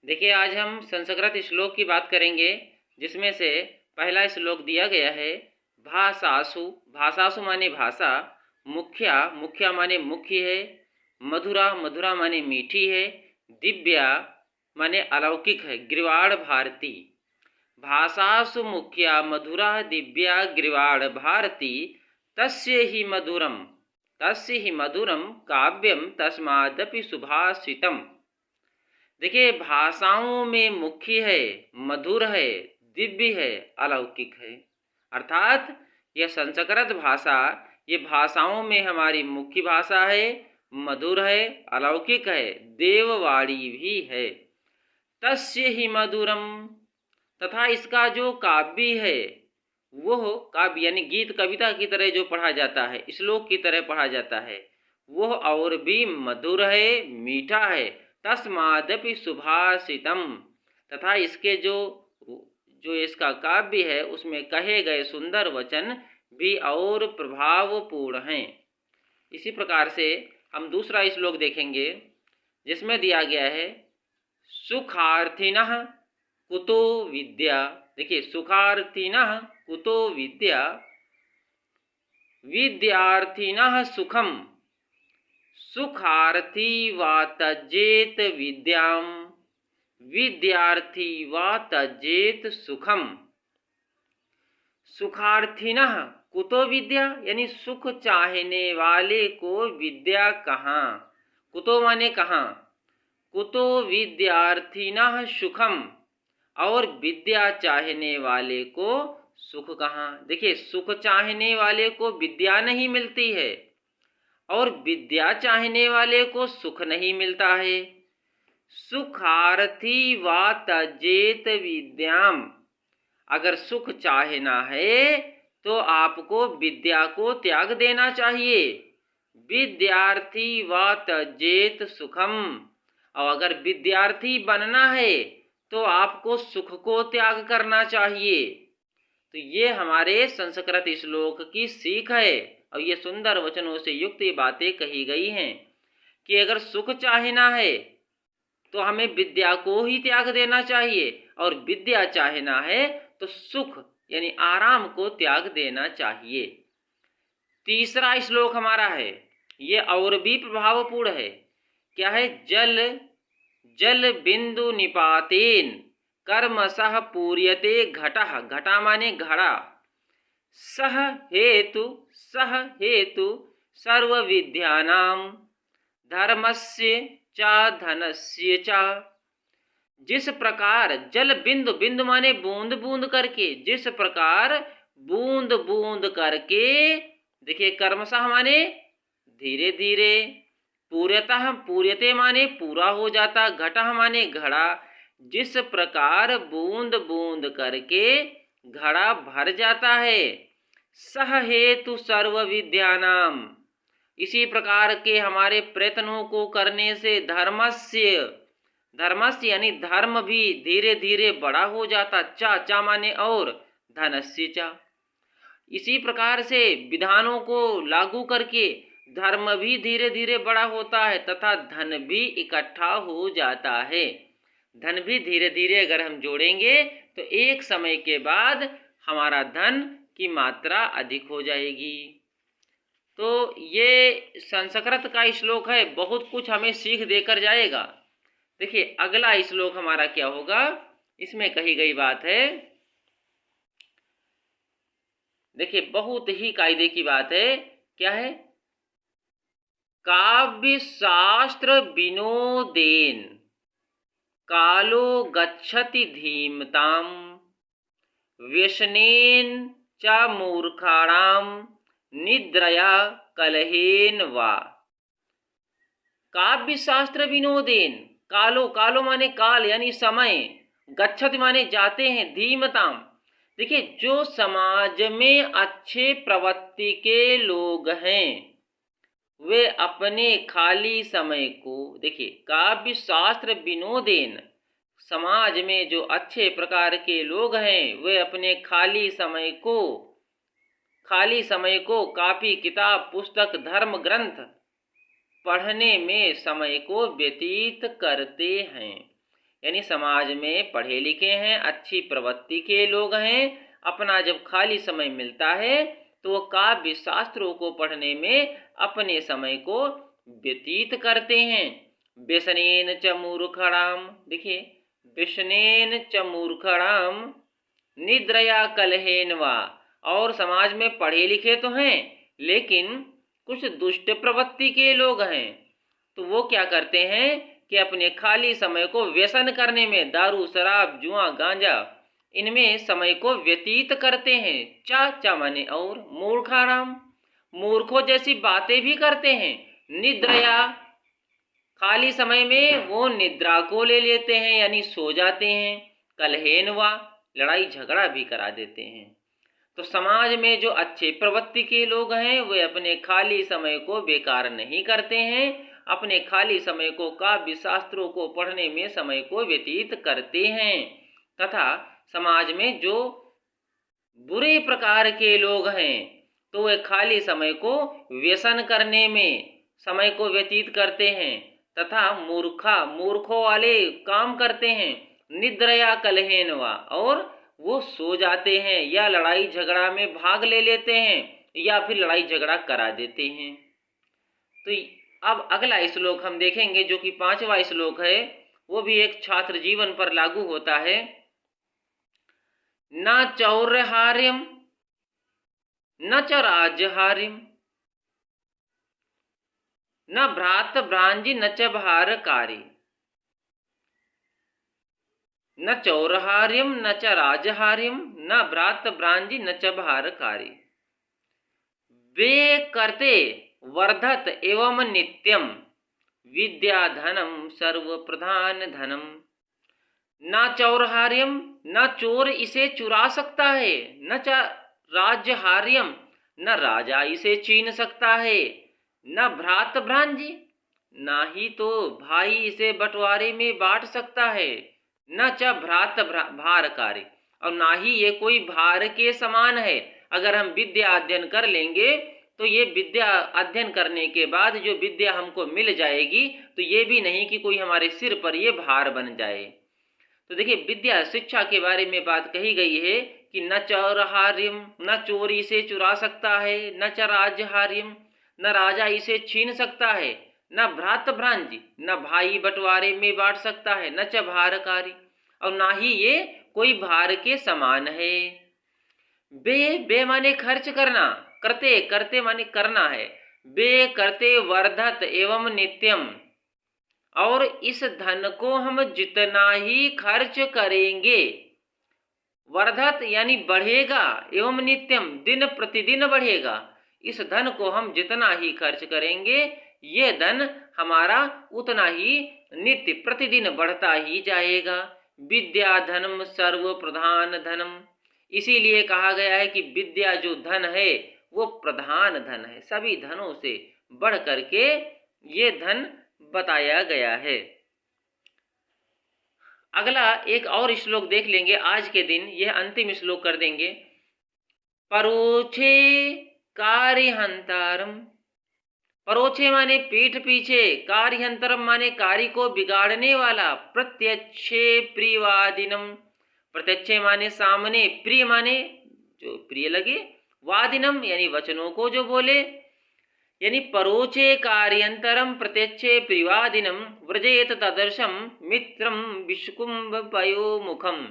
देखिए, आज हम संस्कृत श्लोक की बात करेंगे, जिसमें से पहला श्लोक दिया गया है। भाषासु, भाषासु माने भाषा, मुख्या, मुख्या माने मुख्य है, मधुरा, मधुरा माने मीठी है, दिव्या माने अलौकिक है, ग्रीवाण भारती। भाषासु मुख्या मधुरा दिव्या ग्रीवाण भारती, तस्य ही मधुरम काव्यम तस्मादपि सुभाषितम। देखिए, भाषाओं में मुख्य है, मधुर है, दिव्य है, अलौकिक है। अर्थात यह संस्कृत भाषा, ये भाषाओं में हमारी मुख्य भाषा है, मधुर है, अलौकिक है, देववाणी भी है। तस्य ही मधुरम, तथा इसका जो काव्य है, वह काव्य यानी गीत कविता की तरह जो पढ़ा जाता है, श्लोक की तरह पढ़ा जाता है, वह और भी मधुर है, मीठा है। तस्मादपि सुभाषितम, तथा इसके जो जो इसका काव्य है, उसमें कहे गए सुंदर वचन भी और प्रभावपूर्ण हैं। इसी प्रकार से हम दूसरा श्लोक देखेंगे, जिसमें दिया गया है सुखार्थिनः कुतो विद्या। देखिए, सुखार्थिनः कुतो विद्या, विद्यार्थिनः सुखम, सुखार्थी वा तजेत विद्याम, विद्यार्थी वा तजेत सुखम। सुखार्थिनः कुतो विद्या, यानी सुख चाहने वाले को विद्या कहाँ। कुतो माने कहाँ, कुतो विद्यार्थिनः सुखम, और विद्या चाहने वाले को सुख कहाँ। देखिए, सुख चाहने वाले को विद्या नहीं मिलती है, और विद्या चाहने वाले को सुख नहीं मिलता है। सुखार्थी वा तजेत विद्याम, अगर सुख चाहना है तो आपको विद्या को त्याग देना चाहिए। विद्यार्थी वा तजेत सुखम, और अगर विद्यार्थी बनना है तो आपको सुख को त्याग करना चाहिए। तो ये हमारे संस्कृत श्लोक की सीख है, और ये सुंदर वचनों से युक्त ये बातें कही गई हैं कि अगर सुख चाहना है तो हमें विद्या को ही त्याग देना चाहिए, और विद्या चाहना है तो सुख यानी आराम को त्याग देना चाहिए। तीसरा श्लोक हमारा है, ये और भी प्रभावपूर्ण है। क्या है? जल जल बिंदु निपातेन कर्मशः पूर्यते घटः, घटा माने घड़ा, सह हेतु सर्व विद्यानां धर्मस्य च धनस्य च। जिस प्रकार जल बिंदु, बिंदु माने बूंद बूंद करके, जिस प्रकार बूंद बूंद करके, देखिए कर्मशः माने धीरे धीरे, पूर्यतः, पूर्यते माने पूरा हो जाता, घटः माने घड़ा, जिस प्रकार बूंद बूंद करके घड़ा भर जाता है। सह हेतु सर्व विद्यानाम, इसी प्रकार के हमारे प्रयत्नों को करने से धर्मस्य, धर्मस्य यानी धर्म भी धीरे धीरे बड़ा हो जाता। चा, चा माने और, धनस्य चा, इसी प्रकार से विधानों को लागू करके धर्म भी धीरे धीरे बड़ा होता है, तथा धन भी इकट्ठा हो जाता है। धन भी धीरे धीरे अगर हम जोड़ेंगे तो एक समय के बाद हमारा धन की मात्रा अधिक हो जाएगी। तो ये संस्कृत का श्लोक है, बहुत कुछ हमें सीख देकर जाएगा। देखिए, अगला श्लोक हमारा क्या होगा, इसमें कही गई बात है। देखिए, बहुत ही कायदे की बात है। क्या है? काव्य शास्त्र विनोदेन कालो गच्छति धीमताम, व्यसनेन च मूर्खाणाम निद्रया कलहेन वा। काव्य शास्त्र विनोदेन, कालो, कालो माने काल यानी समय, गच्छति माने जाते हैं, धीमताम। देखिए, जो समाज में अच्छे प्रवृत्ति के लोग हैं, वे अपने खाली समय को, देखिए काव्य शास्त्र विनोदेन, समाज में जो अच्छे प्रकार के लोग हैं, वे अपने खाली समय को कापी, किताब, पुस्तक, धर्म ग्रंथ पढ़ने में समय को व्यतीत करते हैं। यानी समाज में पढ़े लिखे हैं, अच्छी प्रवृत्ति के लोग हैं, अपना जब खाली समय मिलता है तो वो काव्य शास्त्रों को पढ़ने में अपने समय को व्यतीत करते हैं। व्यसनेन च मूर्खणाम, देखिए, व्यसनेन च मूर्खणाम निद्रया कलहेन वा, और समाज में पढ़े लिखे तो हैं लेकिन कुछ दुष्ट प्रवृत्ति के लोग हैं, तो वो क्या करते हैं कि अपने खाली समय को व्यसन करने में, दारू शराब जुआ गांजा, इनमें समय को व्यतीत करते हैं। चा माने और, मूर्खाराम, मूर्खों जैसी बातें भी करते हैं। निद्रया, खाली समय में वो निद्रा को ले लेते हैं यानी सो जाते हैं। कलहेनवा, लड़ाई झगड़ा भी करा देते हैं। तो समाज में जो अच्छे प्रवृत्ति के लोग हैं वे अपने खाली समय को बेकार नहीं करते हैं, अपने खाली समय को काव्य शास्त्रों को पढ़ने में समय को व्यतीत करते हैं। तथा समाज में जो बुरे प्रकार के लोग हैं तो वे खाली समय को व्यसन करने में समय को व्यतीत करते हैं तथा मूर्खों वाले काम करते हैं। निद्रया कलहेनवा, और वो सो जाते हैं या लड़ाई झगड़ा में भाग ले लेते हैं या फिर लड़ाई झगड़ा करा देते हैं। तो अब अगला श्लोक हम देखेंगे जो कि 5वां श्लोक है, वो भी एक छात्र जीवन पर लागू होता है। न चौर्यहार्यम न च राज्यहार्यम न भ्रात भ्रांजी न च भारकारी, न चौरहार्यम न च राजहार्यम न भ्रात भ्रांजी न च भारकारी। वे करते वर्धत एवं नित्यम विद्या धनम सर्व प्रधान धनम। न चौरहार्यम, न चोर इसे चुरा सकता है, न च राज्यहार्यम, न राजा इसे छीन सकता है, न भ्रात भ्रांजी, ना ही तो भाई इसे बंटवारे में बांट सकता है, न च भ्रात भारकारी, और ना ही ये कोई भार के समान है। अगर हम विद्या अध्ययन कर लेंगे तो ये विद्या अध्ययन करने के बाद जो विद्या हमको मिल जाएगी तो ये भी नहीं कि कोई हमारे सिर पर ये भार बन जाए। तो देखिए, विद्या शिक्षा के बारे में बात कही गई है कि न चौरहार्यम, न चोरी से चुरा सकता है, न च राज्यहार्यम, न राजा इसे छीन सकता है, न भ्रात भ्रांजी, न भाई बंटवारे में बांट सकता है, न च भारकारी, और ना ही ये कोई भार के समान है। बे माने खर्च करना, करते, करते माने करना है। बे करते वर्धत एवं नित्यम, और इस धन को हम जितना ही खर्च करेंगे, वर्धत यानी बढ़ेगा, एवं नित्यम दिन प्रतिदिन बढ़ेगा। इस धन को हम जितना ही खर्च करेंगे ये धन हमारा उतना ही नित्य प्रतिदिन बढ़ता ही जाएगा। विद्या धनम सर्व प्रधान धनम, इसीलिए कहा गया है कि विद्या जो धन है वो प्रधान धन है, सभी धनों से बढ़ करके ये धन बताया गया है। अगला एक और श्लोक देख लेंगे आज के दिन, यह अंतिम श्लोक कर देंगे। परोक्षे कार्यहंतारम, परोक्षे माने पीठ पीछे, कार्यहंतरम माने कार्य को बिगाड़ने वाला, प्रत्यक्षे प्रियवादिनम, प्रत्यक्षे माने सामने, प्रिय माने जो प्रिय लगे, वादिनम यानी वचनों को जो बोले, यानी परोक्षे कार्यंतरम प्रत्यक्षे प्रियवादिनम व्रजेत तदर्शम मित्रम विष्कुंभ पयोमुखम।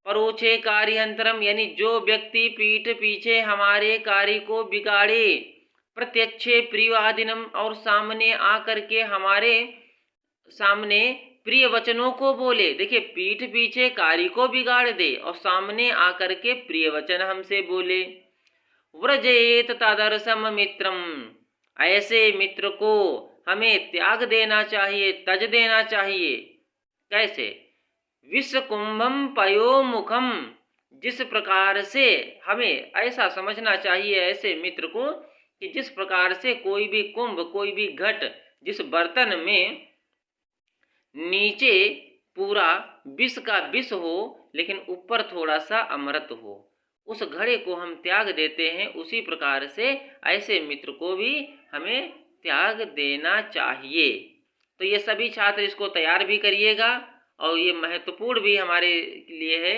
परोक्षे कार्यंतरम यानी जो व्यक्ति पीठ पीछे हमारे कार्य को बिगाड़े, प्रत्यक्षे प्रियवादिनम और सामने आकर के हमारे सामने प्रिय वचनों को बोले। देखिए, पीठ पीछे कार्य को बिगाड़ दे और सामने आकर के प्रिय वचन हमसे बोले। व्रजेत तदर्शम मित्रम, ऐसे मित्र को हमें त्याग देना चाहिए, तज देना चाहिए। कैसे? विषकुंभम पयोमुखम, जिस प्रकार से हमें ऐसा समझना चाहिए ऐसे मित्र को कि जिस प्रकार से कोई भी कुंभ, कोई भी घट, जिस बर्तन में नीचे पूरा विष का विष हो लेकिन ऊपर थोड़ा सा अमृत हो, उस घड़े को हम त्याग देते हैं, उसी प्रकार से ऐसे मित्र को भी हमें त्याग देना चाहिए। तो ये सभी छात्र इसको तैयार भी करिएगा और ये महत्वपूर्ण भी हमारे लिए है